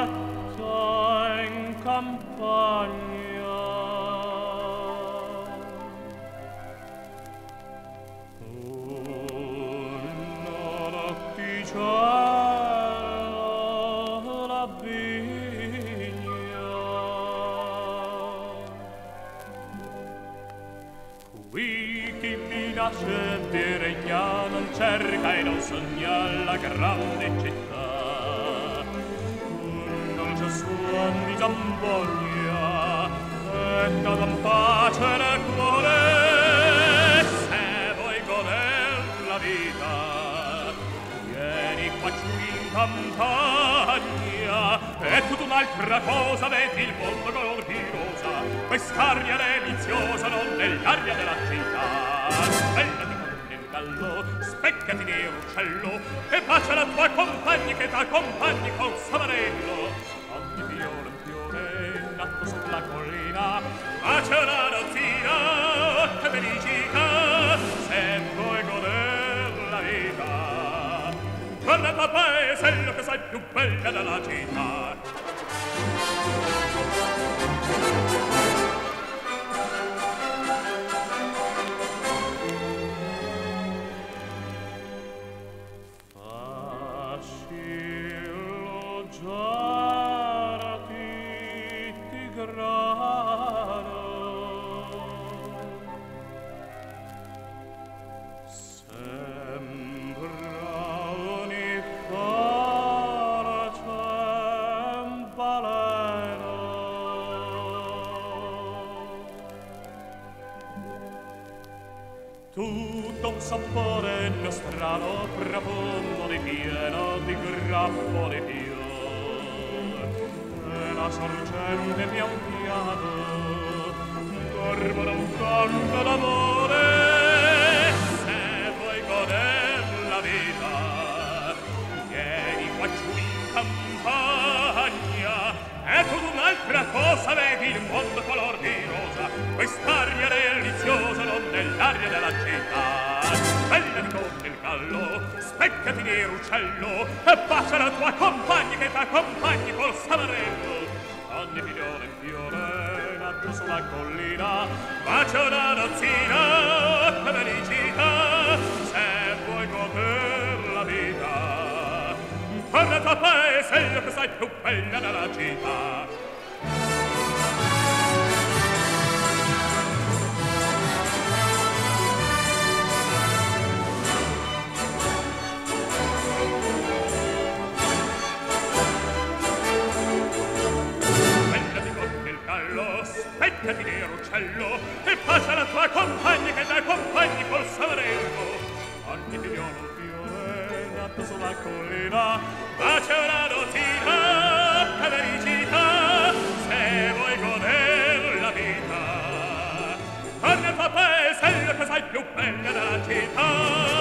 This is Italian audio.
Casetta in campagna, una latticella, la vigna, qui chi vi nasce di regna non cerca e non sogna la grande città. Suon di zampogna e non pace nel cuore. Se vuoi goder la vita, vieni qua giù in campagna, e tutta un'altra cosa, vedi il mondo color di rosa, quest'aria deliziosa non nell'aria della città. Svegliati con il gallo, specchiati di uccello, e pace alla tua compagna che t'accompagni col samarello. Ogni fiore in fiore nato sulla collina, bacia una dozzina che felicità. Se vuoi goder la vita, torna al tuo paesello che sei più bella della città. Fascillo giarati tigrano, sembra ogni fara cembaleno. Tutto un sapore nostrano, profondo di pieno di grappo di fior, e la sorgente pian piano dormono un canto d'amore. Se vuoi goder la vita, vieni qua giù in campagna, e tu un'altra cosa vedi il mondo color di rosa, quest'aria deliziosa non nell'aria della città. Svegliati con il gallo, specchiati di uccello, e bacia la tua compagna che t'accompagni col samarello. Ogni figlione in fiore nato sulla collina, bacia una dozzina che felicità. Se vuoi goder la vita, torna al tuo paesello che sei più bella della città. Specchiati di uccello, e passa la tua compagna che t'accompagni col samarello. Ogni figliolo un fiore nato sulla collina, bacia una dozzina che felicità. Se vuoi goder la vita, torna al tuo paesello che sei più bella della città.